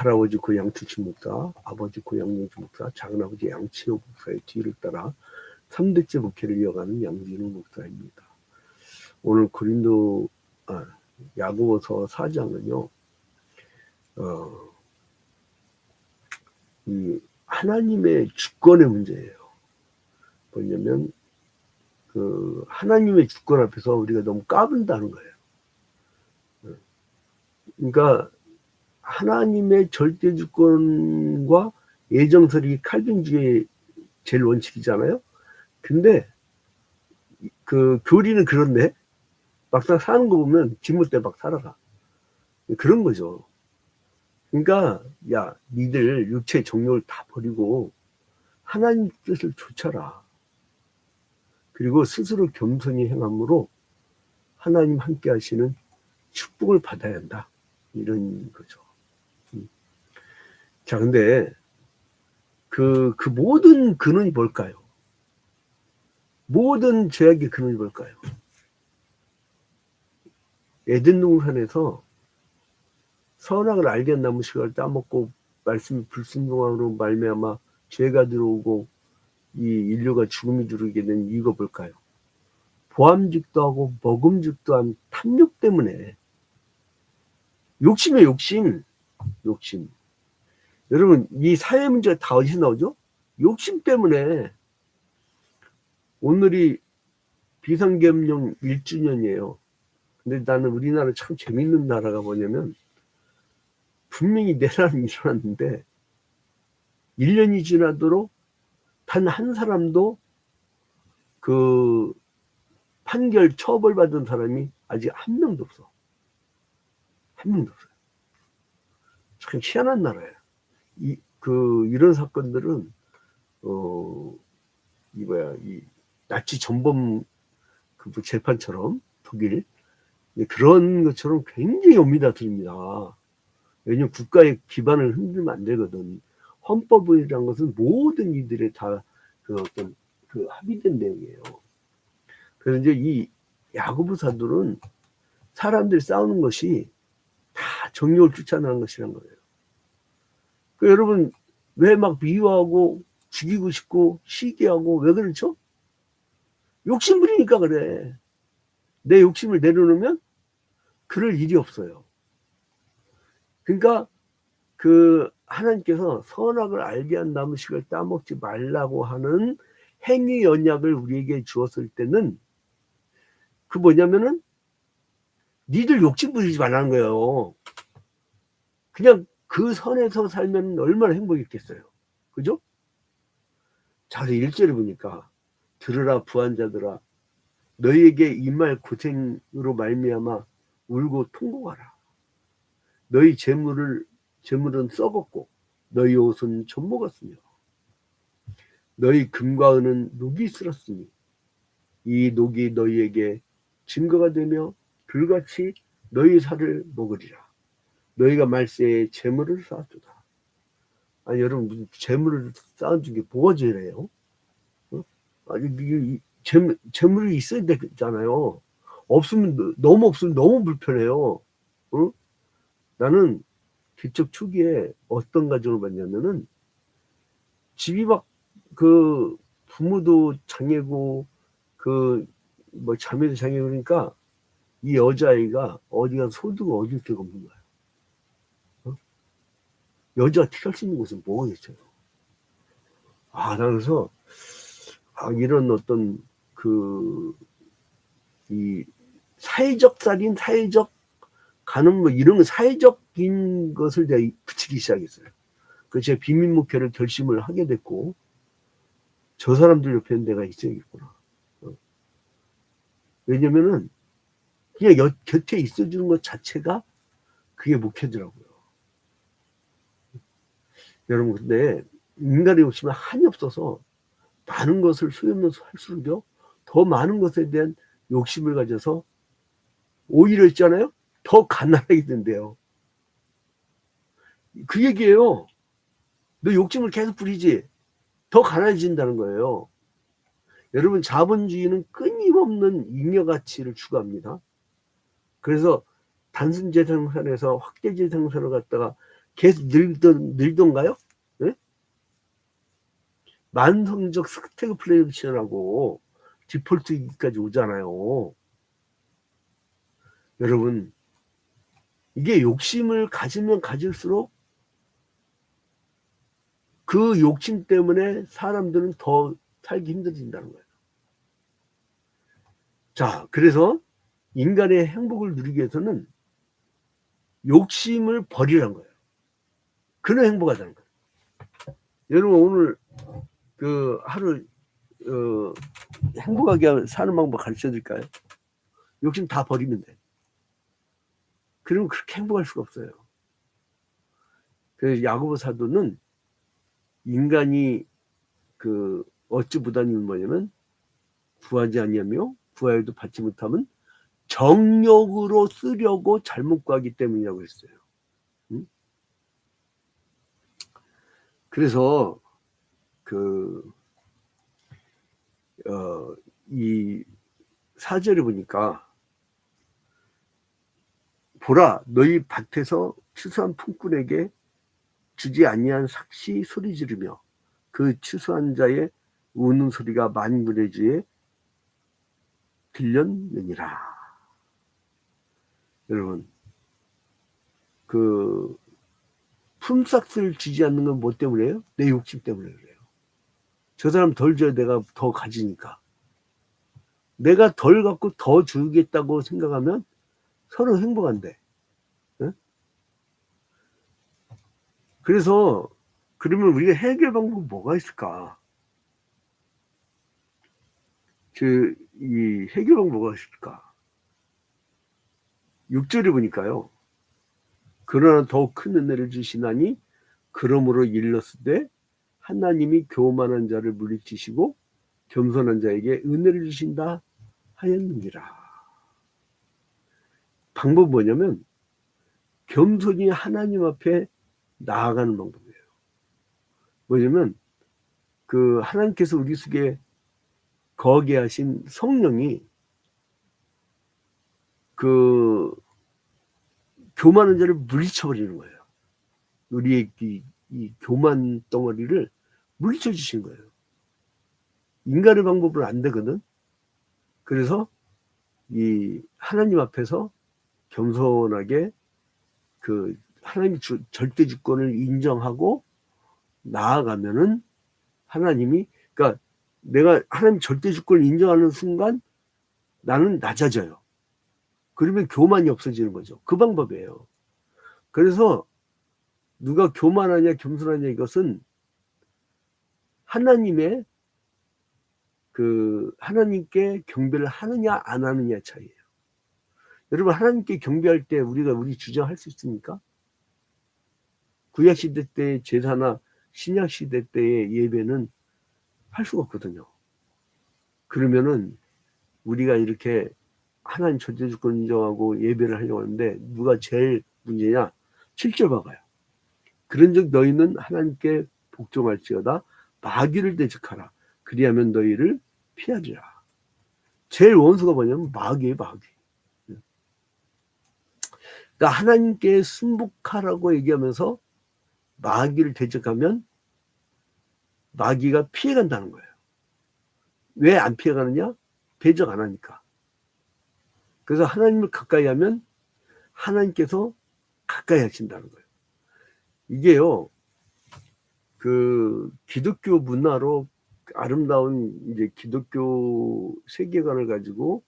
할아버지 고향 추치 목사, 아버지 고향 용주 목사, 작은아버지 양치호 목사의 뒤를 따라 3대째 목회를 이어가는 양진우 목사입니다. 오늘 야고보서 4장은요, 이 하나님의 주권의 문제예요. 뭐냐면 하나님의 주권 앞에서 우리가 너무 까분다는 거예요. 그러니까 하나님의 절대 주권과 예정설이 칼빈주의 제일 원칙이잖아요. 근데 교리는 그런데 막상 사는 거 보면 지못대박 살아가. 그런 거죠. 그러니까 니들 육체의 정욕을 다 버리고 하나님 뜻을 좇아라. 그리고 스스로 겸손히 행함으로 하나님 함께 하시는 축복을 받아야 한다. 이런 거죠. 자, 근데 그 모든 근원이 뭘까요? 모든 죄악의 근원이 뭘까요? 에덴 동산에서 선악을 알게 한 나무 씨를 따먹고 말씀이 불순종함으로 말미암아 죄가 들어오고 이 인류가 죽음이 들어오게 된 이유가 뭘까요? 보암직도 하고 먹음직도 한 탐욕 때문에. 욕심이에요, 욕심. 여러분, 이 사회 문제가 다 어디서 나오죠? 욕심 때문에. 오늘이 비상계엄령 1주년이에요. 근데 나는 우리나라 참 재밌는 나라가 뭐냐면, 분명히 내란이 일어났는데 1년이 지나도록 단 한 사람도 판결 처벌받은 사람이 아직 한 명도 없어. 한 명도 없어요. 참 희한한 나라예요. 이런 사건들은 이 나치 전범 재판처럼 독일 그런 것처럼 굉장히 엄밀하답니다. 왜냐면 국가의 기반을 흔들면 안 되거든. 헌법이라는 것은 모든 이들의 다 합의된 내용이에요. 그래서 이제 이 야고보사들은 사람들이 싸우는 것이 다 정욕을 쫓아내는 것이란 거예요. 여러분, 왜 막 미워하고 죽이고 싶고 시기하고 왜 그렇죠? 욕심 부리니까 그래. 내 욕심을 내려놓으면 그럴 일이 없어요. 그러니까 하나님께서 선악을 알게 한 나무식을 따먹지 말라고 하는 행위 언약을 우리에게 주었을 때는 뭐냐면은 니들 욕심 부리지 말라는 거예요. 그냥 그 선에서 살면 얼마나 행복했겠어요. 그죠? 자, 1절에 보니까 들으라 부한자들아 너희에게 이 말 고생으로 말미암아 울고 통곡하라. 너희 재물은 썩었고 너희 옷은 젖먹었으며 너희 금과 은은 녹이 쓸었으니 이 녹이 너희에게 증거가 되며 불같이 너희 살을 먹으리라. 너희가 말세에 재물을 쌓았도다. 아니 여러분 무슨 재물을 쌓은 게 뭐가 죄래요? 아니 재물이 있어야 되잖아요. 너무 없으면 너무 불편해요. 나는 개척 초기에 어떤 가정을 봤냐면은 집이 막 부모도 장애고 자매도 장애고 그러니까 이 여자아이가 어디가 소득을 얻을 데가 없는 거야. 여자가 택할 수 있는 곳은 뭐가 있어요? 나는 그래서 이런 어떤 이 사회적 살인, 사회적 가는 이런 사회적인 것을 내가 붙이기 시작했어요. 그래서 제가 비밀 목회를 결심을 하게 됐고 저 사람들 옆에 내가 있어야겠구나. 왜냐면은 그냥 곁에 있어주는 것 자체가 그게 목회더라고요. 여러분 근데 인간의 욕심은 한이 없어서 많은 것을 소유하면서 할수록요 더 많은 것에 대한 욕심을 가져서 오히려 있잖아요 더 가난하게 된대요. 그 얘기예요. 너 욕심을 계속 부리지 더 가난해진다는 거예요. 여러분 자본주의는 끊임없는 잉여가치를 추구합니다. 그래서 단순 재생산에서 확대 재생산을 갖다가 계속 늘던가요? 네? 만성적 스태그플레이션하고 디폴트까지 오잖아요. 여러분, 이게 욕심을 가지면 가질수록 그 욕심 때문에 사람들은 더 살기 힘들어진다는 거예요. 자, 그래서 인간의 행복을 누리기 위해서는 욕심을 버리란 거예요. 그는 행복하다는 거예요. 여러분, 오늘 그 하루 행복하게 사는 방법 가르쳐 드릴까요? 욕심 다 버리면 돼. 그러면 그렇게 행복할 수가 없어요. 그래서 야고보 사도는 인간이 그 어찌 부단임은 뭐냐면 구하지 아니하며 구하여도 받지 못하면 정욕으로 쓰려고 잘못 구하기 때문이라고 했어요. 응? 그래서 이 4절에 보니까 보라 너희 밭에서 추수한 품꾼에게 주지 아니한 삭시 소리 지르며 그 추수한 자의 우는 소리가 만군의 주에 들렸느니라. 여러분, 그 품삯을 주지 않는 건 뭐 때문에요? 내 욕심 때문에 그래요. 저 사람 덜 줘야 내가 더 가지니까. 내가 덜 갖고 더 주겠다고 생각하면 서로 행복한데. 응? 그래서 그러면 우리가 해결 방법이 뭐가 있을까? 이 해결 방법이 뭐가 있을까? 6절에 보니까요. 그러나 더욱 큰 은혜를 주시나니 그러므로 일렀으되 하나님이 교만한 자를 물리치시고 겸손한 자에게 은혜를 주신다 하였느니라. 방법은 뭐냐면 겸손히 하나님 앞에 나아가는 방법이에요. 뭐냐면 그 하나님께서 우리 속에 거하게 하신 성령이 그 교만한 자를 물리쳐버리는 거예요. 우리의 이 교만 덩어리를 물리쳐 주신 거예요. 인간의 방법은 안 되거든. 그래서 이 하나님 앞에서 겸손하게 그 하나님의 절대 주권을 인정하고 나아가면은 하나님이, 그러니까 내가 하나님 절대 주권을 인정하는 순간 나는 낮아져요. 그러면 교만이 없어지는 거죠. 그 방법이에요. 그래서 누가 교만하냐 겸손하냐 이것은 하나님의 하나님께 경배를 하느냐 안 하느냐 차이예요. 여러분, 하나님께 경배할 때 우리가 우리 주장할 수 있습니까? 구약시대 때의 제사나 신약시대 때의 예배는 할 수가 없거든요. 그러면은 우리가 이렇게 하나님 절대주권 인정하고 예배를 하려고 하는데 누가 제일 문제냐? 7절 봐봐요. 그런즉 너희는 하나님께 복종할지어다 마귀를 대적하라. 그리하면 너희를 피하리라. 제일 원수가 뭐냐면 마귀예요, 마귀. 그러니까 하나님께 순복하라고 얘기하면서 마귀를 대적하면 마귀가 피해간다는 거예요. 왜 안 피해가느냐? 대적 안 하니까. 그래서 하나님을 가까이 하면 하나님께서 가까이 하신다는 거예요. 이게요, 그 기독교 문화로 아름다운 이제 기독교 세계관을 가지고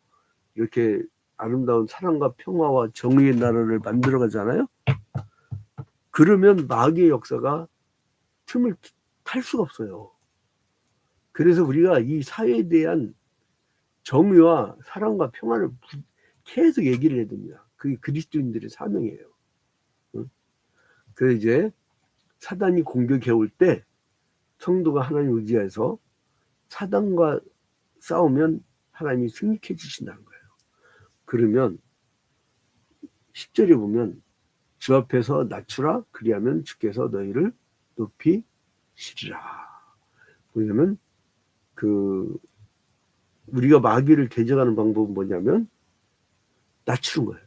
이렇게 아름다운 사랑과 평화와 정의의 나라를 만들어 가잖아요. 그러면 마귀의 역사가 틈을 탈 수가 없어요. 그래서 우리가 이 사회에 대한 정의와 사랑과 평화를 계속 얘기를 해야 됩니다. 그게 그리스도인들의 사명이에요. 그래서 이제 사단이 공격해 올 때 성도가 하나님 의지해서 사단과 싸우면 하나님이 승리해 주신다는 거예요. 그러면 10절에 보면 주 앞에서 낮추라 그리하면 주께서 너희를 높이시리라. 뭐냐면 우리가 마귀를 대적하는 방법은 뭐냐면 낮추는 거예요.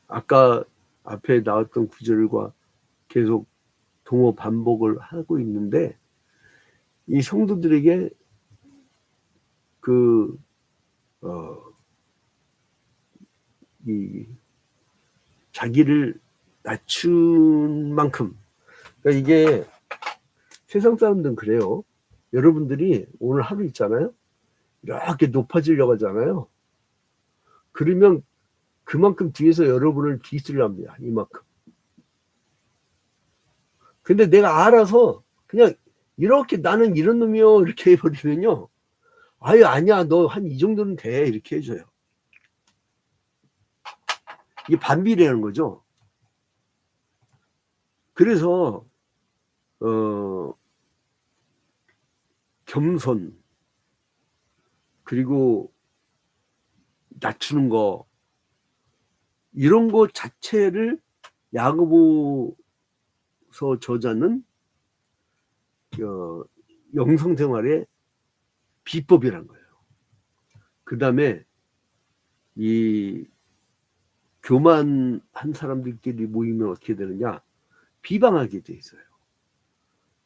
아까 앞에 나왔던 구절과 계속 동어 반복을 하고 있는데, 이 성도들에게 이 자기를 낮춘 만큼, 그러니까 이게 세상 사람들은 그래요. 여러분들이 오늘 하루 있잖아요. 이렇게 높아지려고 하잖아요. 그러면 그만큼 뒤에서 여러분을 뒤쓰려합니다. 이만큼. 근데 내가 알아서 그냥 이렇게 나는 이런 놈이요 이렇게 해버리면요. 아유 아니야 너 한 이 정도는 돼 이렇게 해줘요. 이게 반비례하는 거죠. 그래서 겸손 그리고 낮추는 거 이런 거 자체를 야고보서 저자는 영성생활의 비법이란 거예요. 그 다음에 이 교만한 사람들끼리 모이면 어떻게 되느냐, 비방하게 돼 있어요.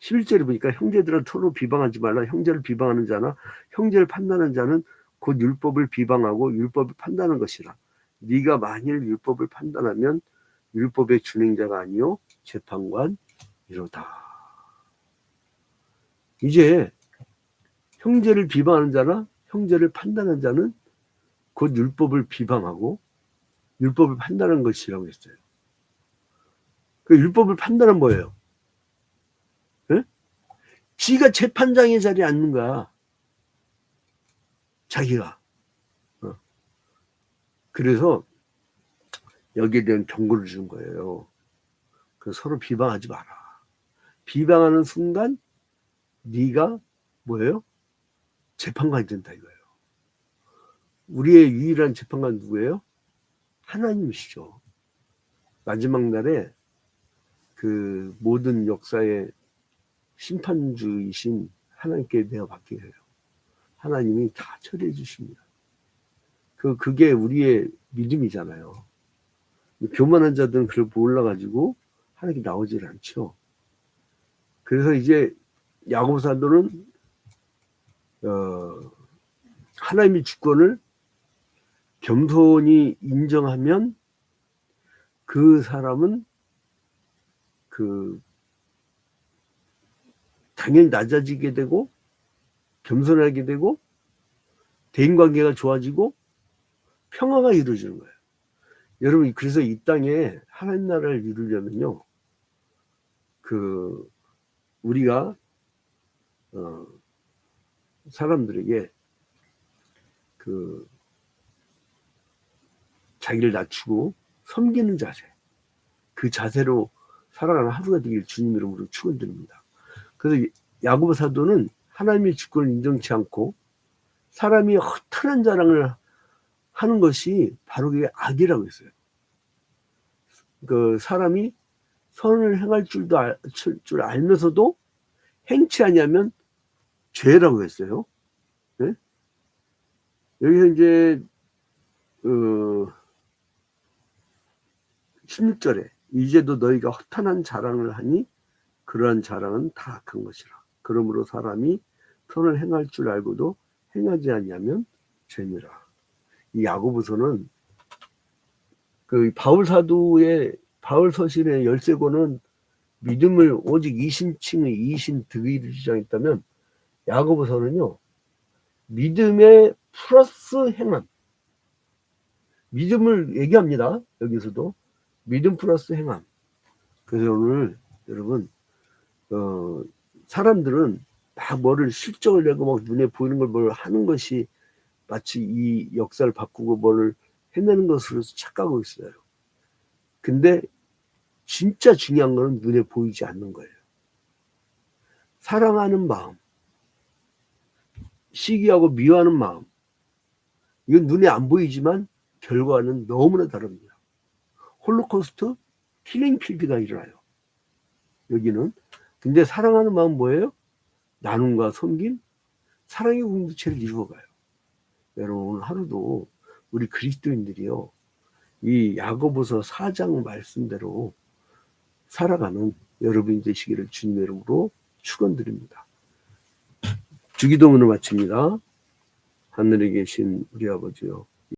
11절에 보니까 형제들은 서로 비방하지 말라. 형제를 비방하는 자나 형제를 판단하는 자는 곧 율법을 비방하고 율법을 판단하는 것이라. 네가 만일 율법을 판단하면 율법의 준행자가 아니요 재판관이로다. 이제 형제를 비방하는 자나 형제를 판단하는 자는 곧 율법을 비방하고 율법을 판단하는 것이라고 했어요. 그 율법을 판단은 뭐예요? 네? 지가 재판장의 자리에 앉는 거야. 자기가. 그래서 여기에 대한 경고를 주는 거예요. 그래서 서로 비방하지 마라. 비방하는 순간 네가 뭐예요? 재판관이 된다 이거예요. 우리의 유일한 재판관 누구예요? 하나님이시죠. 마지막 날에 그 모든 역사의 심판주이신 하나님께 내어 받게 해요. 하나님이 다 처리해 주십니다. 그게 우리의 믿음이잖아요. 교만한 자들은 그걸 몰라가지고 하나님께 나오질 않죠. 그래서 이제 야고보 사도는 하나님의 주권을 겸손히 인정하면 그 사람은 당연히 낮아지게 되고 겸손하게 되고 대인관계가 좋아지고 평화가 이루어지는 거예요. 여러분 그래서 이 땅에 하나님 나라를 이루려면요, 우리가 사람들에게 자기를 낮추고 섬기는 자세, 그 자세로 살아가는 하루가 되길 주님 이름으로 축원드립니다. 그래서 야고보 사도는 하나님의 주권을 인정치 않고 사람이 허탄한 자랑을 하는 것이 바로 그게 악이라고 했어요. 사람이 선을 행할 줄 알면서도 행치 아니하면 죄라고 했어요. 네? 여기서 이제 16절에 이제도 너희가 허탄한 자랑을 하니 그러한 자랑은 다 악한 것이라. 그러므로 사람이 선을 행할 줄 알고도 행하지 아니하면 죄니라. 이 야고보서는 바울 사도의 바울 서신의 13권은 믿음을 오직 이신칭의 이신득의를 주장했다면 야고보서는요, 믿음의 플러스 행함, 믿음을 얘기합니다. 여기서도 믿음 플러스 행함. 그래서 오늘 여러분 사람들은 막 뭐를 실적을 내고 막 눈에 보이는 걸 뭘 하는 것이 마치 이 역사를 바꾸고 뭐를 해내는 것으로 착각하고 있어요. 근데 진짜 중요한 거는 눈에 보이지 않는 거예요. 사랑하는 마음, 시기하고 미워하는 마음, 이건 눈에 안 보이지만 결과는 너무나 다릅니다. 홀로코스트 킬링 필드가 일어나요. 여기는. 근데 사랑하는 마음 뭐예요? 나눔과 섬김, 사랑의 공동체를 이루어가요. 여러분 오늘 하루도 우리 그리스도인들이요, 이 야고보서 4장 말씀대로 살아가는 여러분이 되시기를 주님의 이름으로 축원드립니다. 주기도문을 마칩니다. 하늘에 계신 우리 아버지요,